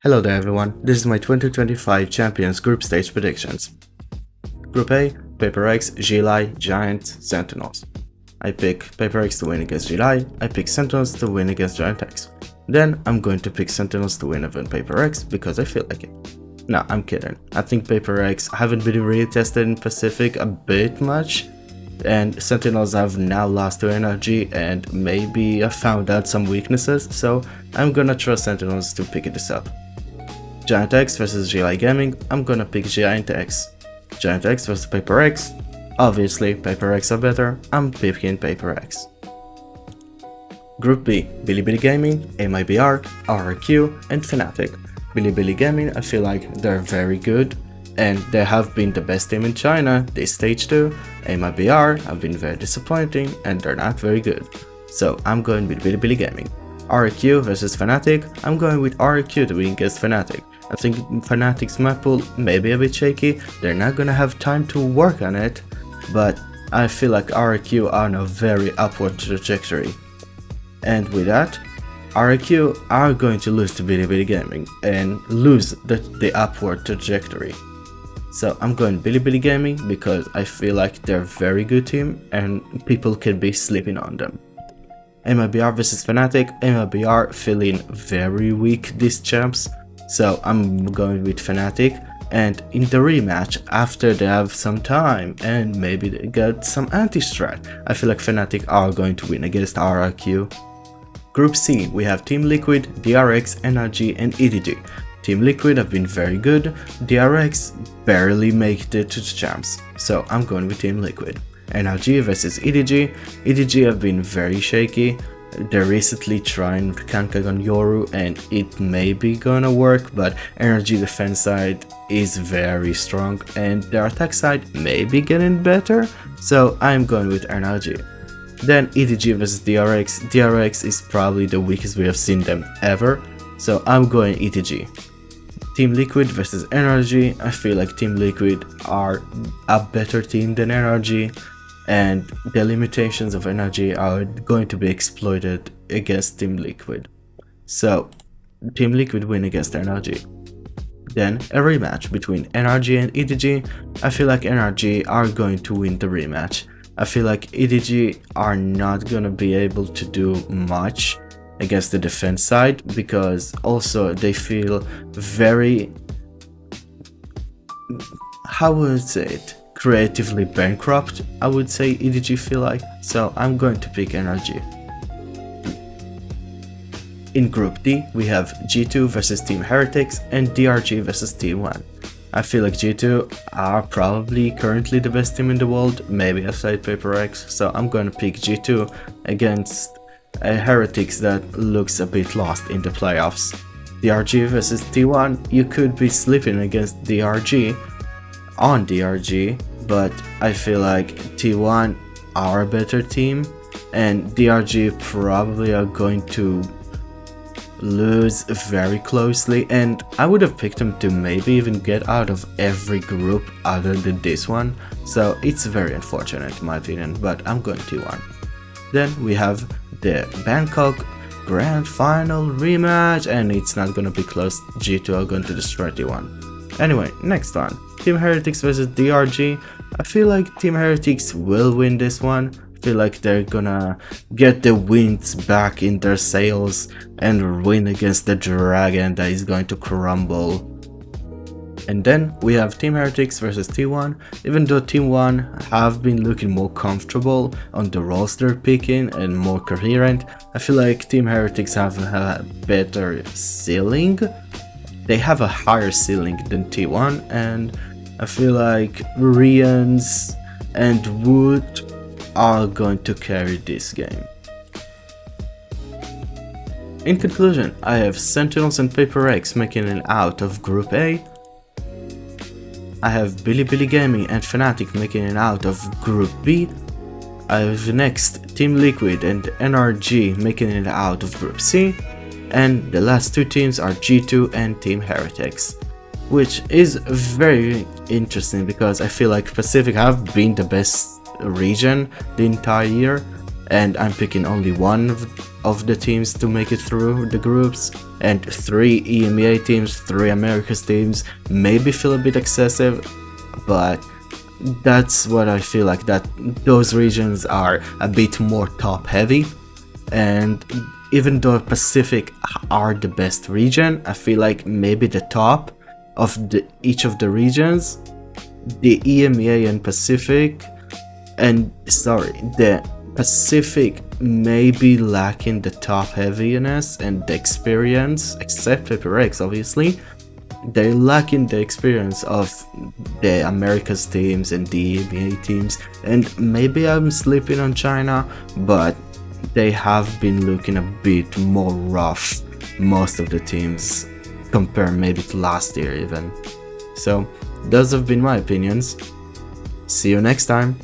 Hello there everyone, this is my 2025 Champions Group Stage predictions. Group A, Paper Rex, Gilai, Giants, Sentinels. I pick Paper Rex to win against Gilai, I pick Sentinels to win against Giant X. Then I'm going to pick Sentinels to win against Paper Rex because I feel like it. No, I'm kidding. I think Paper Rex haven't been really tested in Pacific a bit much, and Sentinels have now lost their energy and maybe have found out some weaknesses, so I'm gonna trust Sentinels to pick this up. Giant X vs Gilai Gaming, I'm gonna pick Giant X. Giant X vs Paper X, obviously Paper X are better, I'm picking Paper X. Group B, Bilibili Gaming, AMIBR, RRQ, and Fnatic. Bilibili Gaming, I feel like they're very good, and they have been the best team in China this stage 2. AMIBR have been very disappointing, and they're not very good. So I'm going with Bilibili Gaming. RRQ vs Fnatic, I'm going with RRQ to win against Fnatic. I think Fnatic's map pool may be a bit shaky, they're not gonna have time to work on it, but I feel like RRQ are on a very upward trajectory. And with that, RRQ are going to lose to Bilibili Gaming and lose the upward trajectory. So I'm going Bilibili Gaming because I feel like they're a very good team and people can be sleeping on them. AMIBR vs Fnatic, AMIBR feeling very weak these champs, so I'm going with Fnatic, and in the rematch, after they have some time and maybe they get some anti-strat, I feel like Fnatic are going to win against RRQ. Group C, we have Team Liquid, DRX, NRG, and EDG. Team Liquid have been very good, DRX barely make it to the champs, so I'm going with Team Liquid. NRG vs EDG, EDG have been very shaky, they're recently trying Kankagon Yoru and it may be gonna work, but NRG defense side is very strong and their attack side may be getting better, so I'm going with NRG. Then EDG vs DRX, DRX is probably the weakest we have seen them ever, so I'm going EDG. Team Liquid vs NRG, I feel like Team Liquid are a better team than NRG, and the limitations of NRG are going to be exploited against Team Liquid. So Team Liquid win against NRG. Then a rematch between NRG and EDG, I feel like NRG are going to win the rematch. I feel like EDG are not gonna be able to do much against the defense side because also they feel very, how would I say it, creatively bankrupt, I would say EDG feel like, so I'm going to pick NRG. In Group D, we have G2 vs Team Heretics and DRG vs T1. I feel like G2 are probably currently the best team in the world, maybe outside Paper X, so I'm gonna pick G2 against a Heretics that looks a bit lost in the playoffs. DRG vs T1, you could be sleeping against DRG on DRG, but I feel like T1 are a better team and DRG probably are going to lose very closely, and I would have picked them to maybe even get out of every group other than this one, so it's very unfortunate in my opinion, but I'm going T1. Then we have the Bangkok Grand Final rematch, and it's not gonna be close, G2 are going to destroy T1. Anyway, next one, Team Heretics vs DRG. I feel like Team Heretics will win this one. I feel like they're gonna get the winds back in their sails and win against the dragon that is going to crumble. And then we have Team Heretics vs T1. Even though T1 have been looking more comfortable on the roles they're picking and more coherent, I feel like Team Heretics have a better ceiling. They have a higher ceiling than T1, and I feel like Rians and Wood are going to carry this game. In conclusion, I have Sentinels and Paper X making it out of Group A. I have Bilibili Gaming and Fnatic making it out of Group B. I have next Team Liquid and NRG making it out of Group C. And the last two teams are G2 and Team Heretics, which is very interesting because I feel like Pacific have been the best region the entire year, and I'm picking only one of the teams to make it through the groups, and 3 EMEA teams, 3 Americas teams maybe feel a bit excessive, but that's what I feel like, that those regions are a bit more top heavy. And even though Pacific are the best region, I feel like maybe the top of each of the regions, the EMEA and Pacific, the Pacific may be lacking the top heaviness and the experience, except Paper Rex obviously. They're lacking the experience of the Americas teams and the EMEA teams, and maybe I'm sleeping on China, but they have been looking a bit more rough, most of the teams, compared maybe to last year even. So those have been my opinions. See you next time.